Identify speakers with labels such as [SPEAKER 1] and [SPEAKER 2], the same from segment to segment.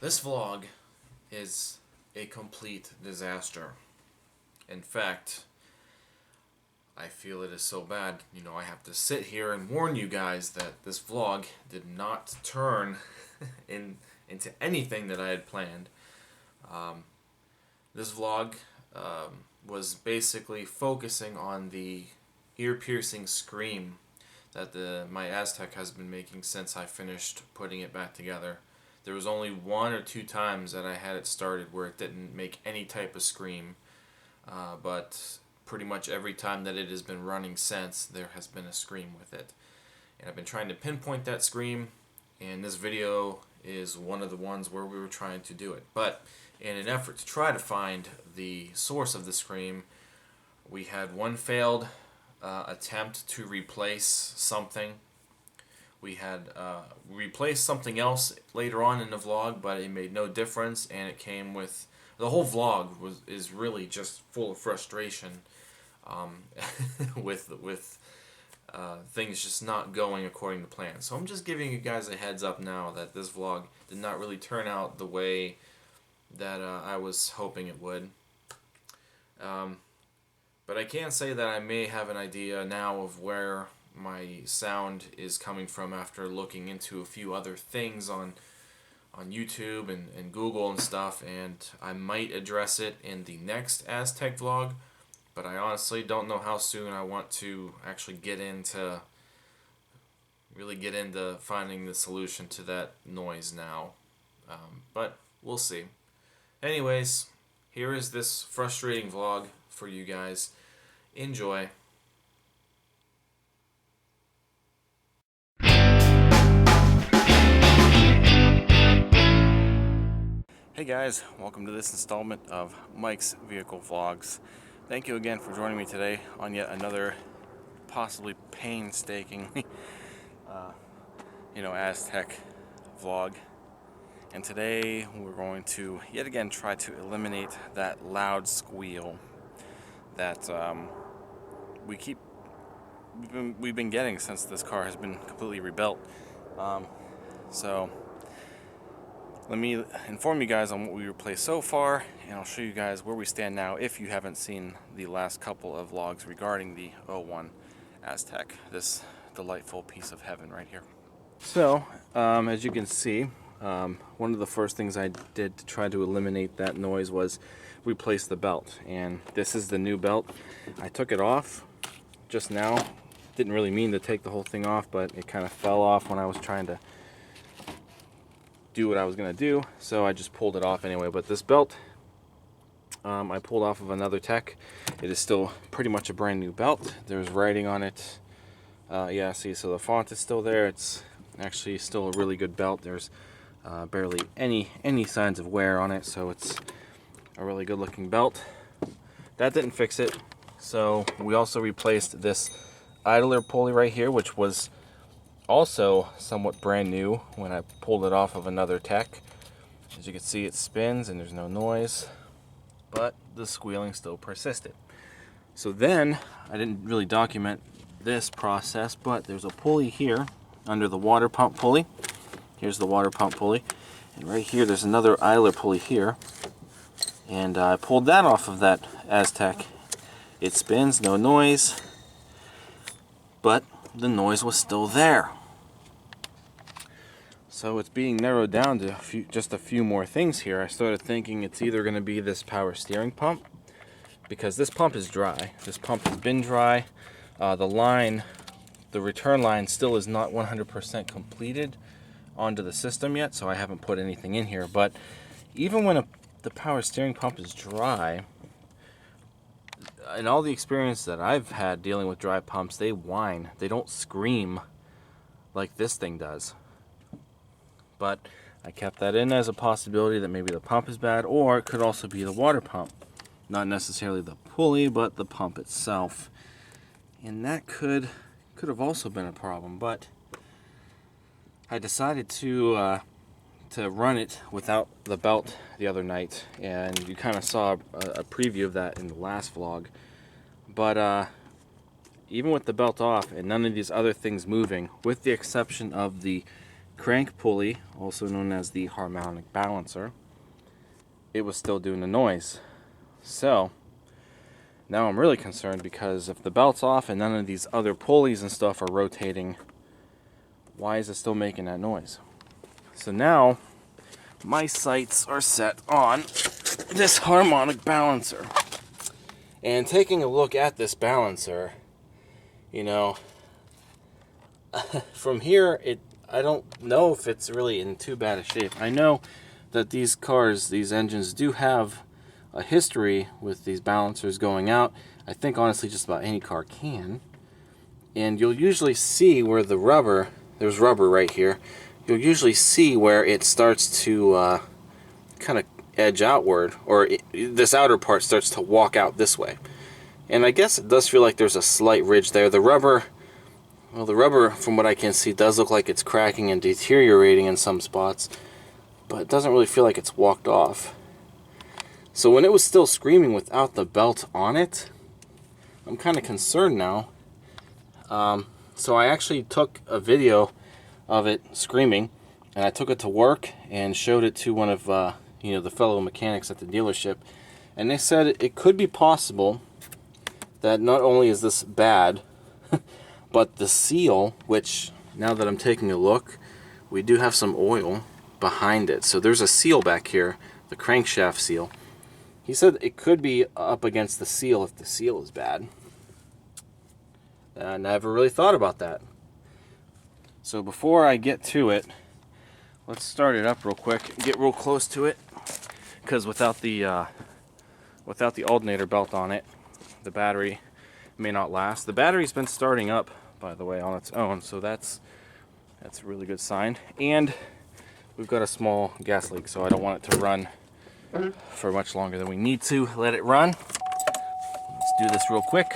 [SPEAKER 1] This vlog is a complete disaster. In fact, I feel it is so bad, I have to sit here and warn you guys that this vlog did not turn into anything that I had planned. This vlog was basically focusing on the ear-piercing scream that my Aztek has been making since I finished putting it back together. There was only 1 or 2 times that I had it started where it didn't make any type of scream, but pretty much every time that it has been running since, there has been a scream with it. And I've been trying to pinpoint that scream, and this video is one of the ones where we were trying to do it. But in an effort to try to find the source of the scream, we had one failed attempt to replace something. We had replaced something else later on in the vlog, but it made no difference, and it came with the whole vlog is really just full of frustration with things just not going according to plan. So I'm just giving you guys a heads up now that this vlog did not really turn out the way that I was hoping it would. But I can say that I may have an idea now of where my sound is coming from after looking into a few other things on YouTube and Google and stuff, and I might address it in the next Aztek vlog, but I honestly don't know how soon I want to actually really get into finding the solution to that noise now. But we'll see. Anyways, here is this frustrating vlog for you guys. Enjoy. Hey guys, welcome to this installment of Mike's Vehicle Vlogs. Thank you again for joining me today on yet another possibly painstakingly Aztek vlog. And today we're going to yet again try to eliminate that loud squeal that we've been getting since this car has been completely rebuilt. So let me inform you guys on what we replaced so far, and I'll show you guys where we stand now if you haven't seen the last couple of vlogs regarding the 01 Aztek, this delightful piece of heaven right here. So, as you can see, one of the first things I did to try to eliminate that noise was replace the belt, and this is the new belt. I took it off just now. Didn't really mean to take the whole thing off, but it kind of fell off when I was trying to do what I was going to do, so I just pulled it off anyway. But this belt I pulled off of another tech. It is still pretty much a brand new belt. There's writing on it. Yeah, see, so the font is still there. It's actually still a really good belt. There's barely any signs of wear on it, so it's a really good looking belt. That didn't fix it, so we also replaced this idler pulley right here, which was also somewhat brand new when I pulled it off of another tech. As you can see, it spins and there's no noise, but the squealing still persisted. So then, I didn't really document this process, but there's a pulley here under the water pump pulley. Here's the water pump pulley, and right here there's another idler pulley here, and I pulled that off of that Aztek. It spins, no noise, but the noise was still there. So it's being narrowed down to just a few more things here. I started thinking it's either going to be this power steering pump, because this pump is dry. This pump has been dry. The return line still is not 100% completed onto the system yet, so I haven't put anything in here. But even when the power steering pump is dry, in all the experience that I've had dealing with dry pumps, they whine. They don't scream like this thing does. But I kept that in as a possibility that maybe the pump is bad, or it could also be the water pump. Not necessarily the pulley, but the pump itself. And that could have also been a problem, but I decided to run it without the belt the other night, and you kind of saw a preview of that in the last vlog. But even with the belt off and none of these other things moving, with the exception of the crank pulley, also known as the harmonic balancer, it was still doing the noise. So now I'm really concerned, because if the belt's off and none of these other pulleys and stuff are rotating, why is it still making that noise? So now my sights are set on this harmonic balancer. And taking a look at this balancer, you know, from here, I don't know if it's really in too bad a shape. I know that these cars, these engines, do have a history with these balancers going out. I think honestly just about any car can. And you'll usually see where the rubber, there's rubber right here, you'll usually see where it starts to kind of edge outward, or this outer part starts to walk out this way. And I guess it does feel like there's a slight ridge there. The rubber, well, the rubber, from what I can see, does look like it's cracking and deteriorating in some spots, but it doesn't really feel like it's walked off. So when it was still screaming without the belt on it, I'm kind of concerned now. So I actually took a video of it screaming, and I took it to work and showed it to one of the fellow mechanics at the dealership, and they said it could be possible that not only is this bad, but the seal, which now that I'm taking a look, we do have some oil behind it. So there's a seal back here, the crankshaft seal. He said it could be up against the seal if the seal is bad. I never really thought about that. So before I get to it, let's start it up real quick, get real close to it, because without the alternator belt on it, the battery may not last. The battery's been starting up, by the way, on its own, so that's a really good sign. And we've got a small gas leak, so I don't want it to run for much longer than we need to. Let it run. Let's do this real quick.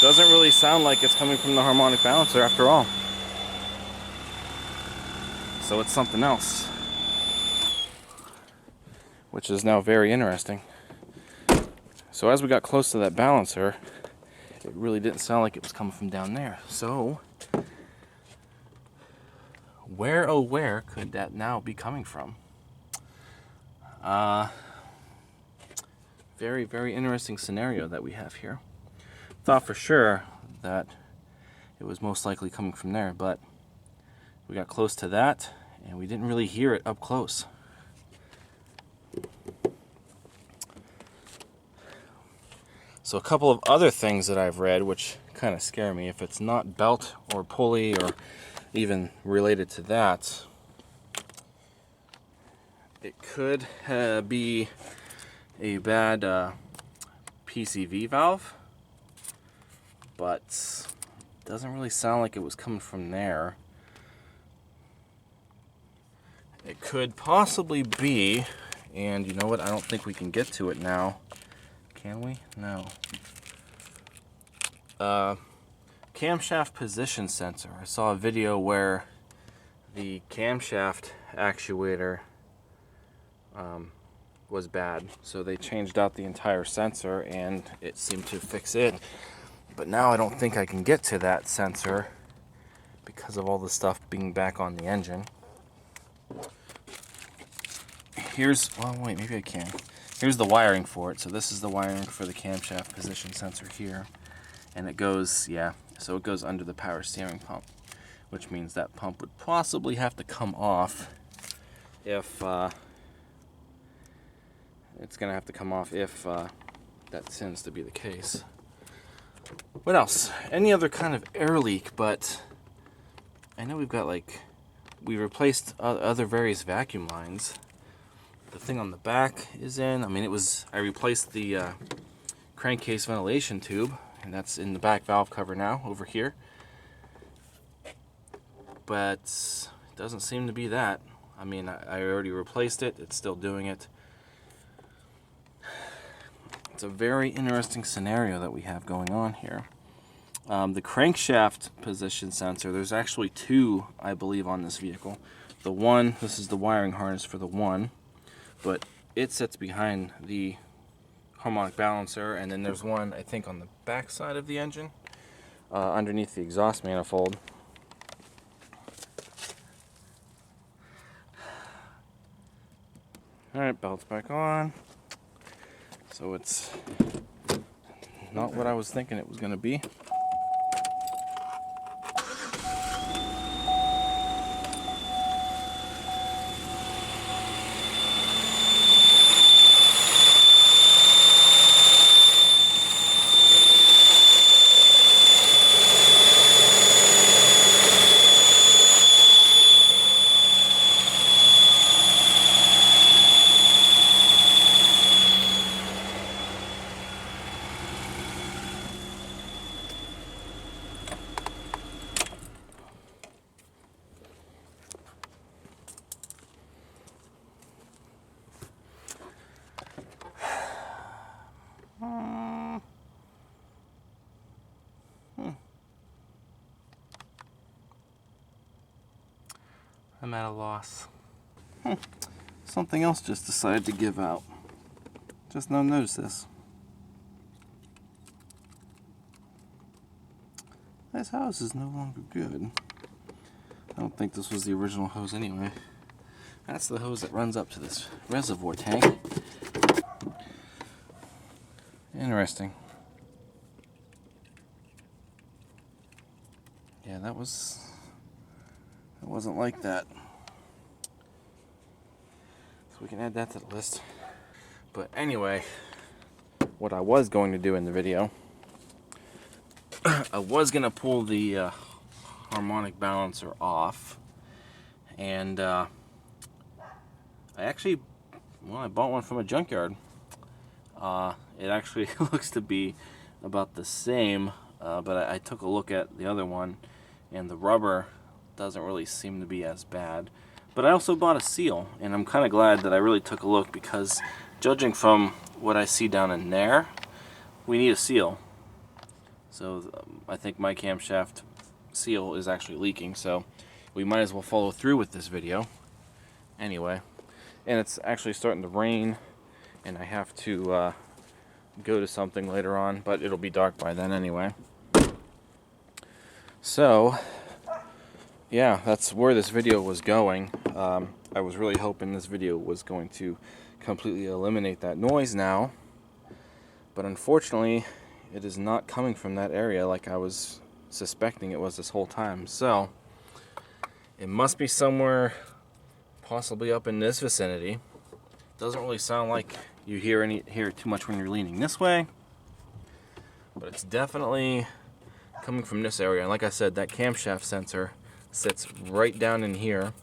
[SPEAKER 1] Doesn't really sound like it's coming from the harmonic balancer after all. So it's something else, which is now very interesting. So as we got close to that balancer, it really didn't sound like it was coming from down there. So where, oh where, could that now be coming from? Very, very interesting scenario that we have here. Thought for sure that it was most likely coming from there, but we got close to that and we didn't really hear it up close. So a couple of other things that I've read which kind of scare me. If it's not belt or pulley or even related to that, it could be a bad PCV valve. But it doesn't really sound like it was coming from there. It could possibly be, and you know what, I don't think we can get to it now. Can we? No. Camshaft position sensor. I saw a video where the camshaft actuator was bad, so they changed out the entire sensor and it seemed to fix it. But now I don't think I can get to that sensor because of all the stuff being back on the engine. Here's, well wait, maybe I can. Here's the wiring for it. So this is the wiring for the camshaft position sensor here. And it goes, yeah, so it goes under the power steering pump, which means that pump would possibly have to come off if, it's going to have to come off if that tends to be the case. What else? Any other kind of air leak, but I know we've got we replaced other various vacuum lines. The thing on the back is in. I mean, I replaced the crankcase ventilation tube, and that's in the back valve cover now over here. But it doesn't seem to be that. I mean, I already replaced it. It's still doing it. It's a very interesting scenario that we have going on here. The crankshaft position sensor, there's actually two, I believe, on this vehicle. The one, this is the wiring harness for the one, but it sits behind the harmonic balancer, and then there's one, I think, on the back side of the engine, underneath the exhaust manifold. Alright, belt's back on. So it's not what I was thinking it was going to be. I'm at a loss. Something else just decided to give out. Just now notice this. This hose is no longer good. I don't think this was the original hose anyway. That's the hose that runs up to this reservoir tank. Interesting. Yeah, that wasn't like that. So we can add that to the list. But anyway, what I was going to do in the video, I was going to pull the harmonic balancer off, and I bought one from a junkyard. It actually looks to be about the same, but I took a look at the other one, and the rubber doesn't really seem to be as bad. But I also bought a seal, and I'm kind of glad that I really took a look, because judging from what I see down in there, we need a seal. So I think my camshaft seal is actually leaking, so we might as well follow through with this video anyway. And it's actually starting to rain, and I have to go to something later on, but it'll be dark by then anyway. So yeah, that's where this video was going. I was really hoping this video was going to completely eliminate that noise now, but unfortunately it is not coming from that area like I was suspecting it was this whole time. So it must be somewhere possibly up in this vicinity. Doesn't really sound like you hear it too much when you're leaning this way, but it's definitely coming from this area. And like I said, that camshaft sensor sits right down in here.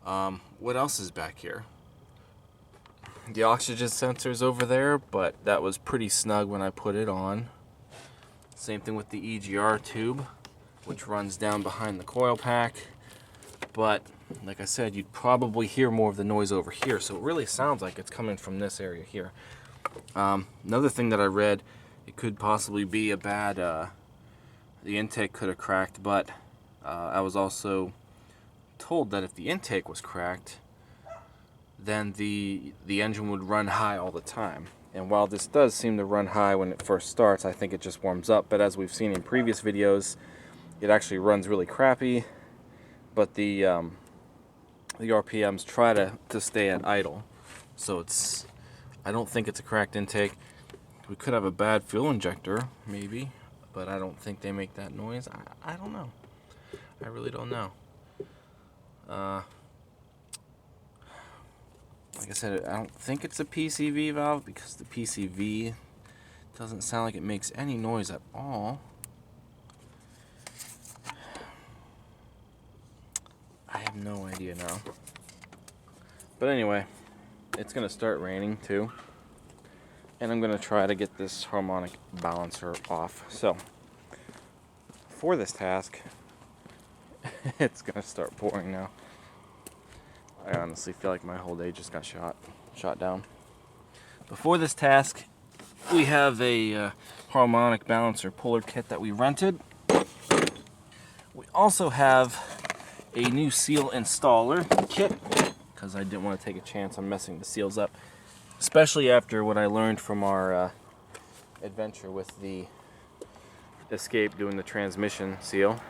[SPEAKER 1] What else is back here? The oxygen sensor's over there, but that was pretty snug when I put it on. Same thing with the EGR tube, which runs down behind the coil pack. But like I said, you'd probably hear more of the noise over here, so it really sounds like it's coming from this area here. Another thing that I read, it could possibly be a bad, the intake could have cracked, but I was also told that if the intake was cracked, then the engine would run high all the time. And while this does seem to run high when it first starts, I think it just warms up. But as we've seen in previous videos, it actually runs really crappy. But the RPMs try to stay at idle. So I don't think it's a cracked intake. We could have a bad fuel injector, maybe, but I don't think they make that noise. I don't know. I really don't know. Like I said, I don't think it's a PCV valve, because the PCV doesn't sound like it makes any noise at all. I have no idea now. But anyway, it's going to start raining too. And I'm going to try to get this harmonic balancer off. So, for this task, it's going to start pouring now. I honestly feel like my whole day just got shot down. Before this task, we have a harmonic balancer puller kit that we rented. We also have a new seal installer kit because I didn't want to take a chance on messing the seals up, especially after what I learned from our adventure with the Escape doing the transmission seal.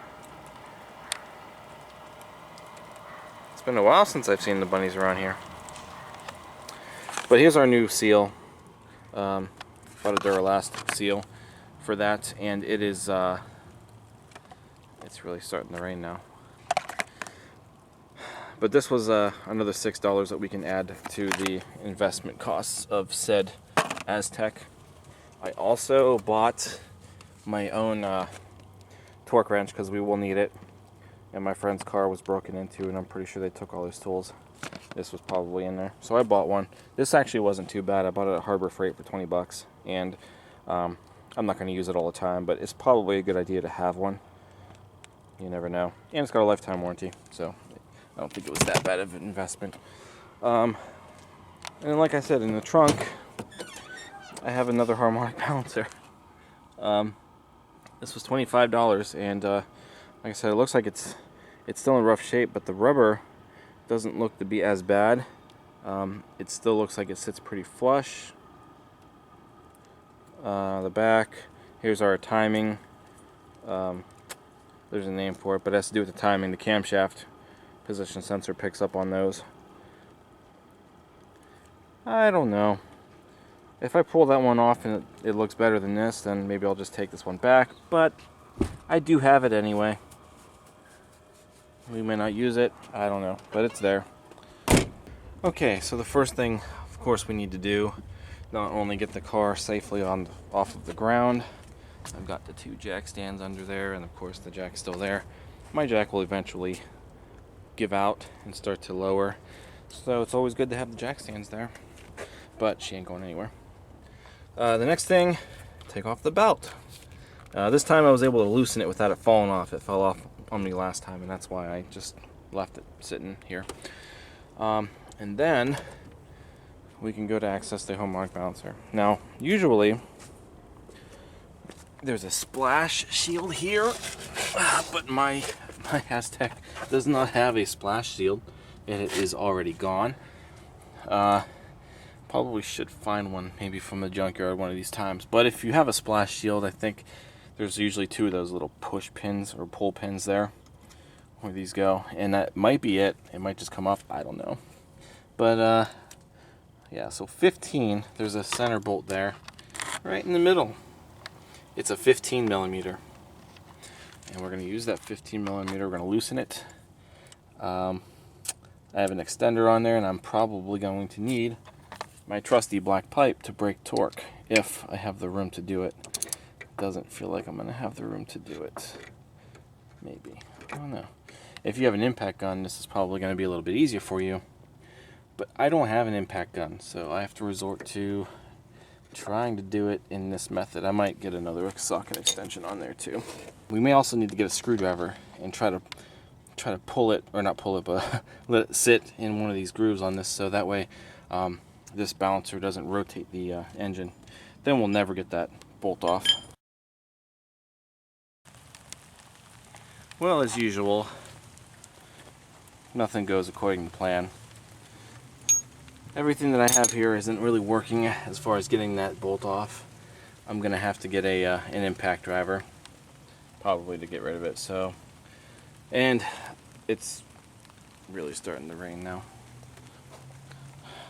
[SPEAKER 1] It's been a while since I've seen the bunnies around here. But here's our new seal. Bought a Duralast seal for that, and it is it's really starting to rain now. But this was another $6 that we can add to the investment costs of said Aztek. I also bought my own torque wrench because we will need it. And my friend's car was broken into, and I'm pretty sure they took all his tools. This was probably in there, so I bought one. This actually wasn't too bad. I bought it at Harbor Freight for 20 bucks, and I'm not going to use it all the time, but it's probably a good idea to have one. You never know. And it's got a lifetime warranty, so I don't think it was that bad of an investment. And like I said, in the trunk, I have another harmonic balancer. This was $25, and like I said, it looks like it's still in rough shape, but the rubber doesn't look to be as bad. It still looks like it sits pretty flush. The back, here's our timing. There's a name for it, but it has to do with the timing. The camshaft position sensor picks up on those. I don't know. If I pull that one off and it looks better than this, then maybe I'll just take this one back. But I do have it anyway. We may not use it, I don't know, but it's there. Okay, so the first thing, of course, we need to do, not only get the car safely off of the ground. I've got the 2 jack stands under there, and of course the jack's still there. My jack will eventually give out and start to lower, so it's always good to have the jack stands there, but she ain't going anywhere. The next thing, take off the belt. This time I was able to loosen it without it falling off. It fell off on me last time, and that's why I just left it sitting here. And then we can go to access the harmonic balancer. Now, usually there's a splash shield here, but my Aztek does not have a splash shield. It is already gone. Probably should find one maybe from the junkyard one of these times. But if you have a splash shield, I think there's usually 2 of those little push pins or pull pins there where these go, and that might be it. It might just come off, I don't know. But yeah, so 15, there's a center bolt there right in the middle. It's a 15 millimeter, and we're going to use that 15 millimeter. We're going to loosen it. I have an extender on there, and I'm probably going to need my trusty black pipe to break torque if I have the room to do it. Doesn't feel like I'm going to have the room to do it. Maybe. I don't know. If you have an impact gun, this is probably going to be a little bit easier for you. But I don't have an impact gun, so I have to resort to trying to do it in this method. I might get another socket extension on there too. We may also need to get a screwdriver and try to pull it, or not pull it, but let it sit in one of these grooves on this, so that way this balancer doesn't rotate the engine. Then we'll never get that bolt off. Well, as usual, nothing goes according to plan. Everything that I have here isn't really working as far as getting that bolt off. I'm gonna have to get an impact driver, probably, to get rid of it. So, and it's really starting to rain now.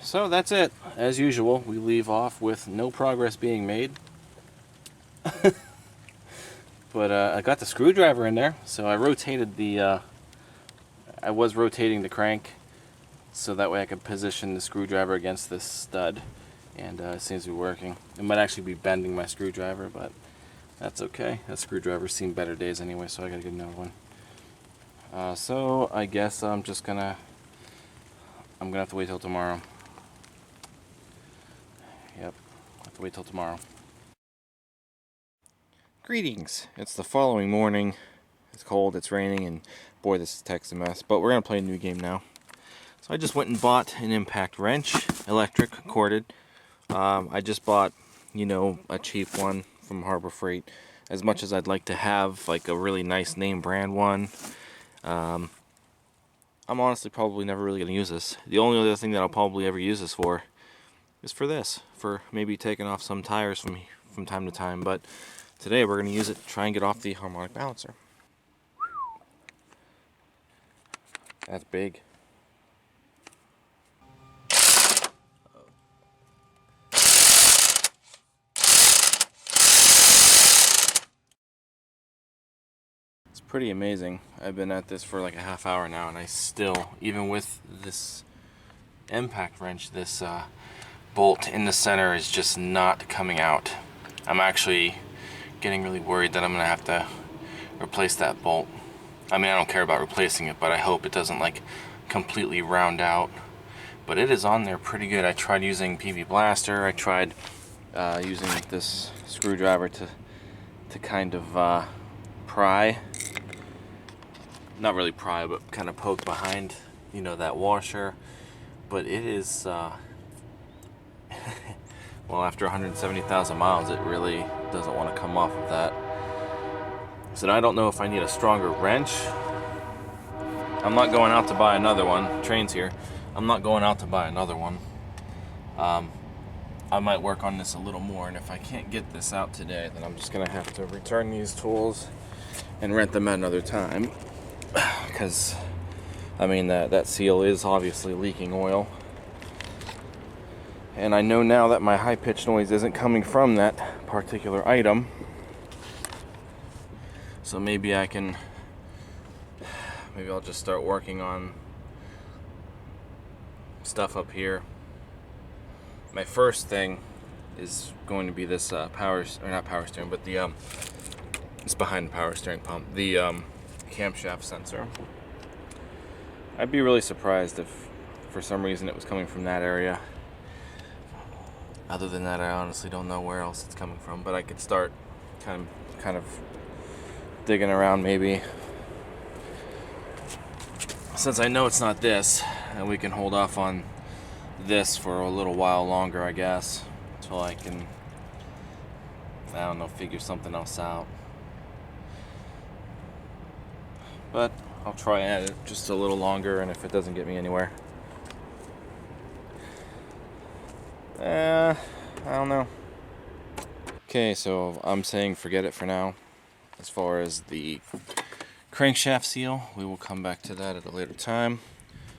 [SPEAKER 1] So that's it. As usual, we leave off with no progress being made. But I got the screwdriver in there, so I rotated I was rotating the crank, so that way I could position the screwdriver against this stud, and it seems to be working. It might actually be bending my screwdriver, but that's okay. That screwdriver's seen better days anyway, so I gotta get another one. So I guess I'm gonna have to wait till tomorrow. Yep, I have to wait till tomorrow. Greetings. It's the following morning. It's cold, it's raining, and boy, this tech's a mess. But we're gonna play a new game now. So I just went and bought an impact wrench, electric, corded. I just bought, you know, a cheap one from Harbor Freight. As much as I'd like to have like a really nice name brand one, I'm honestly probably never really going to use this. The only other thing that I'll probably ever use this for is for this, for maybe taking off some tires from time to time. But today we're going to use it to try and get off the harmonic balancer. That's big. It's pretty amazing. I've been at this for like a half hour now, and I still, even with this impact wrench, this bolt in the center is just not coming out. I'm actually getting really worried that I'm gonna have to replace that bolt. I mean, I don't care about replacing it, but I hope it doesn't like completely round out. But it is on there pretty good. I tried using PV Blaster. I tried using this screwdriver to kind of pry. Not really pry, but kind of poke behind, you know, that washer. But it is, well, after 170,000 miles, it really doesn't want to come off of that. So I don't know if I need a stronger wrench. I'm not going out to buy another one. Train's here. I'm not going out to buy another one. I might work on this a little more, and if I can't get this out today, then I'm just gonna have to return these tools and rent them at another time. Because, I mean, that seal is obviously leaking oil. And I know now that my high-pitched noise isn't coming from that particular item. So maybe I'll just start working on stuff up here. My first thing is going to be this not power steering, but it's behind the power steering pump, the camshaft sensor. I'd be really surprised if for some reason it was coming from that area. Other than that, I honestly don't know where else it's coming from, but I could start kind of digging around maybe. Since I know it's not this, and we can hold off on this for a little while longer, I guess, until I can, I don't know, figure something else out. But I'll try at it just a little longer, and if it doesn't get me anywhere, I don't know. Okay, so I'm saying forget it for now. As far as the crankshaft seal, we will come back to that at a later time.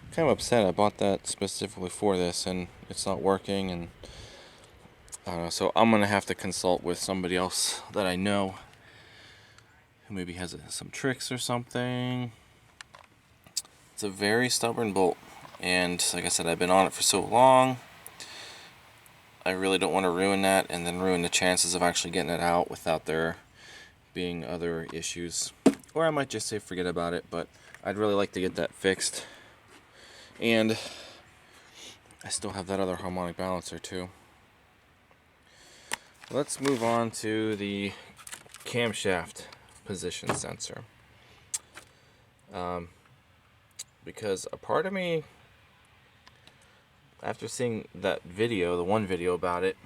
[SPEAKER 1] I'm kind of upset. I bought that specifically for this, and it's not working, and I don't know. So I'm gonna have to consult with somebody else that I know who maybe has some tricks or something. It's a very stubborn bolt, and like I said, I've been on it for so long. I really don't want to ruin that and then ruin the chances of actually getting it out without there being other issues. Or I might just say forget about it, but I'd really like to get that fixed. And I still have that other harmonic balancer too. Let's move on to the camshaft position sensor. Because a part of me, after seeing that video, the one video about it,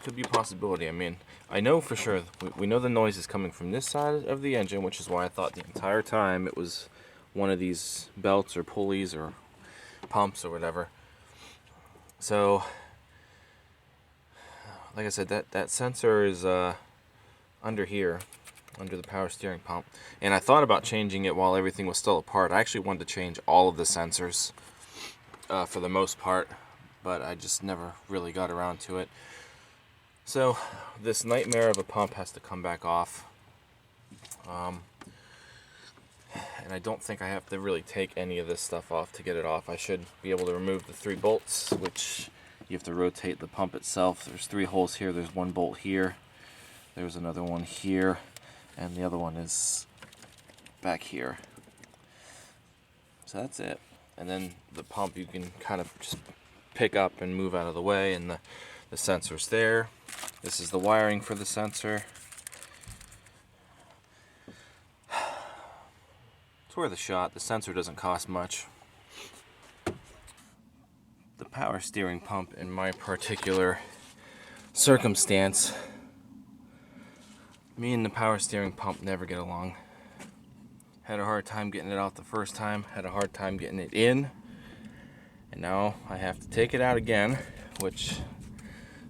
[SPEAKER 1] could be a possibility. I mean, I know for sure, we know the noise is coming from this side of the engine, which is why I thought the entire time it was one of these belts or pulleys or pumps or whatever. So, like I said, that sensor is under here, under the power steering pump. And I thought about changing it while everything was still apart. I actually wanted to change all of the sensors for the most part, but I just never really got around to it. So this nightmare of a pump has to come back off. And I don't think I have to really take any of this stuff off to get it off. I should be able to remove the 3 bolts, which you have to rotate the pump itself. There's 3 holes here. There's 1 bolt here. There's another one here. And the other one is back here. So that's it. And then the pump you can kind of just pick up and move out of the way, and the sensor's there. This is the wiring for the sensor. It's worth a shot. The sensor doesn't cost much. The power steering pump, in my particular circumstance, Me and the power steering pump never get along. Had a hard time getting it out the first time, had a hard time getting it in, and now I have to take it out again, which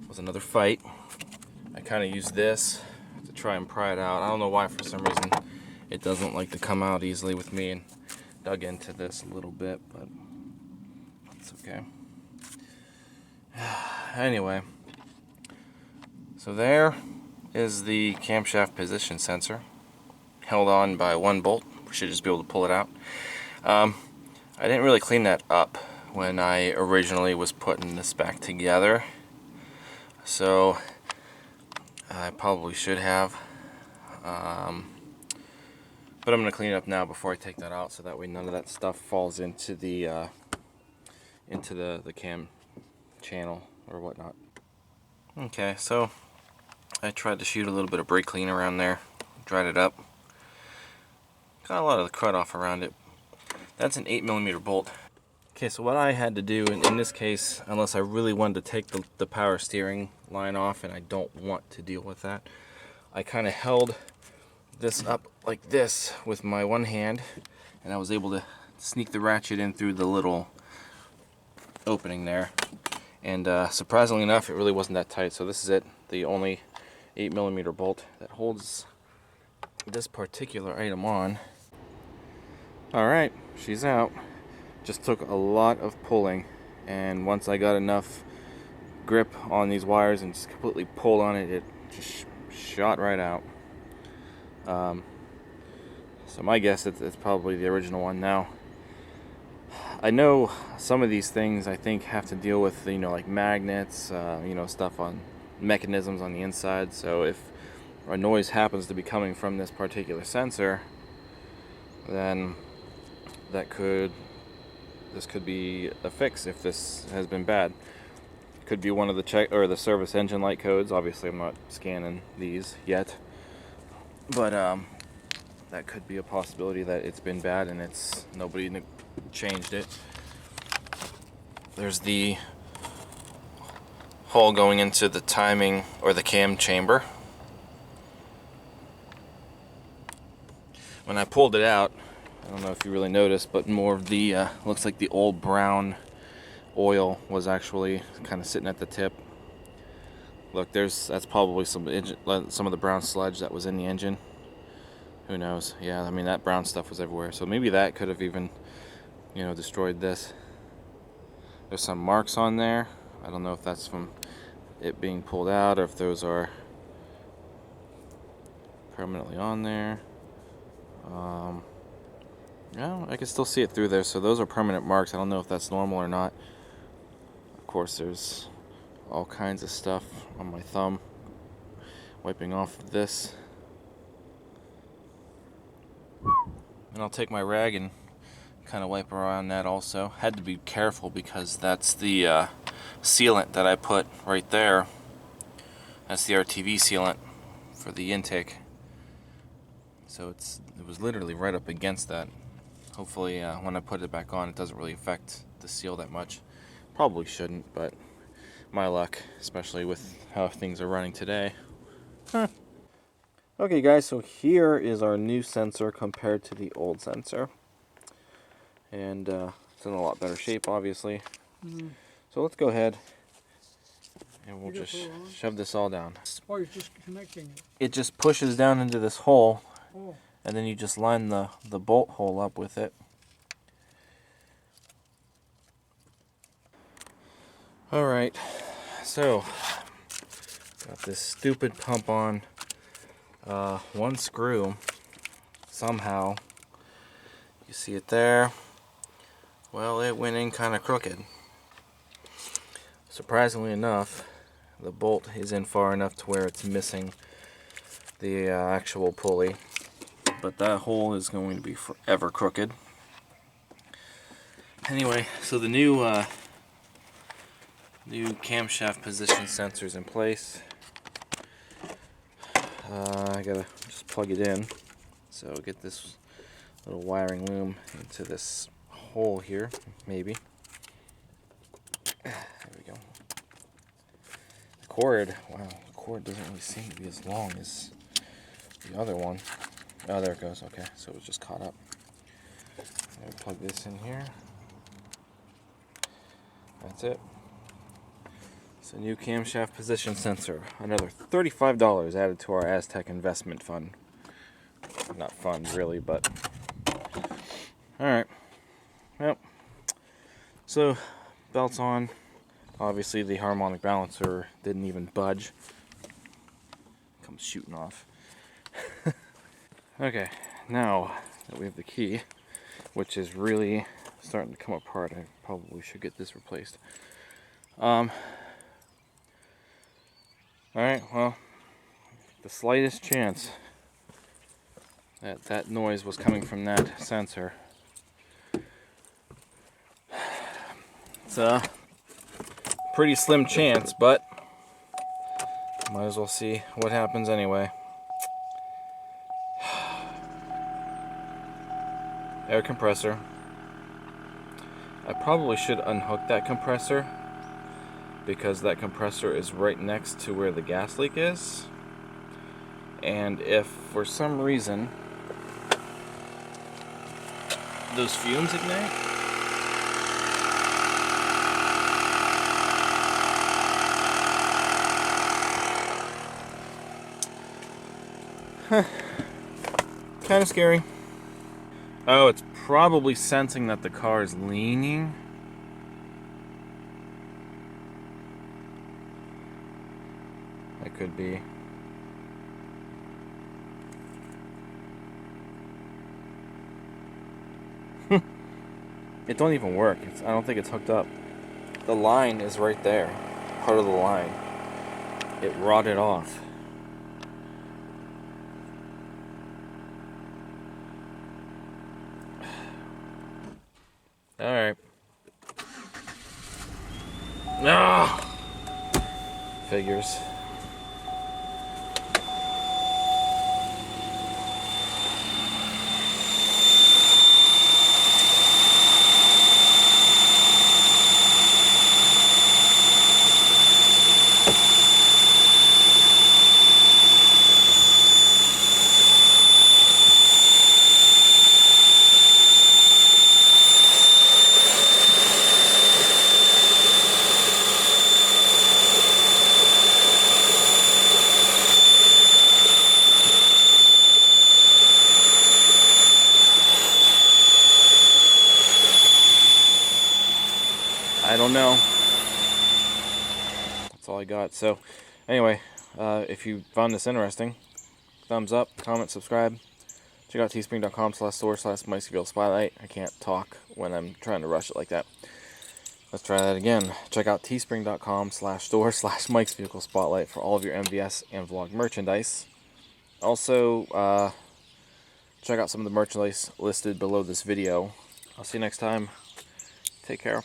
[SPEAKER 1] was another fight. I kind of used this to try and pry it out. I don't know why, for some reason it doesn't like to come out easily with me, and dug into this a little bit, but it's okay. Anyway, so there is the camshaft position sensor, held on by one bolt. We should just be able to pull it out. I didn't really clean that up when I originally was putting this back together, so I probably should have. But I'm going to clean it up now before I take that out, so that way none of that stuff falls into the cam channel or whatnot. Okay, so I tried to shoot a little bit of brake clean around there, dried it up. Got a lot of the crud off around it. That's an 8mm bolt. Okay, so what I had to do in this case, unless I really wanted to take the power steering line off, and I don't want to deal with that, I kind of held this up like this with my one hand, and I was able to sneak the ratchet in through the little opening there. And surprisingly enough, it really wasn't that tight. So this is it, the only 8mm bolt that holds this particular item on. Alright, she's out. Just took a lot of pulling, and once I got enough grip on these wires and just completely pulled on it, it just shot right out. So my guess it's probably the original one. Now, I know some of these things I think have to deal with, you know, like magnets, you know, stuff on mechanisms on the inside. So if a noise happens to be coming from this particular sensor, then this could be a fix if this has been bad. Could be one of the service engine light codes. Obviously, I'm not scanning these yet, but that could be a possibility that it's been bad and nobody changed it. There's the hole going into the timing or the cam chamber. When I pulled it out, I don't know if you really noticed, but more of the looks like the old brown oil was actually kind of sitting at the tip. Look, that's probably some of the brown sludge that was in the engine. Who knows? Yeah, I mean, that brown stuff was everywhere, so maybe that could have even, you know, destroyed this. There's some marks on there. I don't know if that's from it being pulled out or if those are permanently on there. Yeah, I can still see it through there, so those are permanent marks. I don't know if that's normal or not. Of course, there's all kinds of stuff on my thumb. Wiping off this. And I'll take my rag and kind of wipe around that also. Had to be careful because that's the sealant that I put right there. That's the RTV sealant for the intake. So it was literally right up against that. Hopefully when I put it back on, it doesn't really affect the seal that much. Probably shouldn't, but my luck, especially with how things are running today. Huh. Okay guys, so here is our new sensor compared to the old sensor. And it's in a lot better shape, obviously. Mm-hmm. So let's go ahead and we'll just shove this all down.
[SPEAKER 2] Oh, you're just connecting it.
[SPEAKER 1] It just pushes down into this hole. Oh. And then you just line the bolt hole up with it. Alright, so got this stupid pump on one screw somehow. You see it there? Well, it went in kind of crooked. Surprisingly enough, the bolt is in far enough to where it's missing the actual pulley. But that hole is going to be forever crooked. Anyway, so the new camshaft position sensor is in place. I gotta just plug it in. So get this little wiring loom into this hole here, maybe. There we go. The cord, wow, the cord doesn't really seem to be as long as The other one, oh, there it goes. Okay, so it was just caught up. I'll plug this in here. That's it. It's a new camshaft position sensor. Another $35 added to our Aztek investment fund. Not fund, really, but... Alright. Yep. So, belt's on. Obviously, the harmonic balancer didn't even budge. Comes shooting off. Okay, now that we have the key, which is really starting to come apart, I probably should get this replaced. Alright, well, the slightest chance that that noise was coming from that sensor. It's a pretty slim chance, but might as well see what happens anyway. Air compressor. I probably should unhook that compressor, because that compressor is right next to where the gas leak is. And if for some reason those fumes ignite, kind of scary. Oh, it's probably sensing that the car is leaning. That could be. It don't even work. I don't think it's hooked up. The line is right there. Part of the line. It rotted off. Alright. Ah! Figures. I don't know. That's all I got. So, anyway, if you found this interesting, thumbs up, comment, subscribe. Check out teespring.com/store/MichaelSpotlight. I can't talk when I'm trying to rush it like that. Let's try that again. Check out teespring.com/store/Mike'sVehicleSpotlight for all of your MVS and vlog merchandise. Also, check out some of the merchandise listed below this video. I'll see you next time. Take care.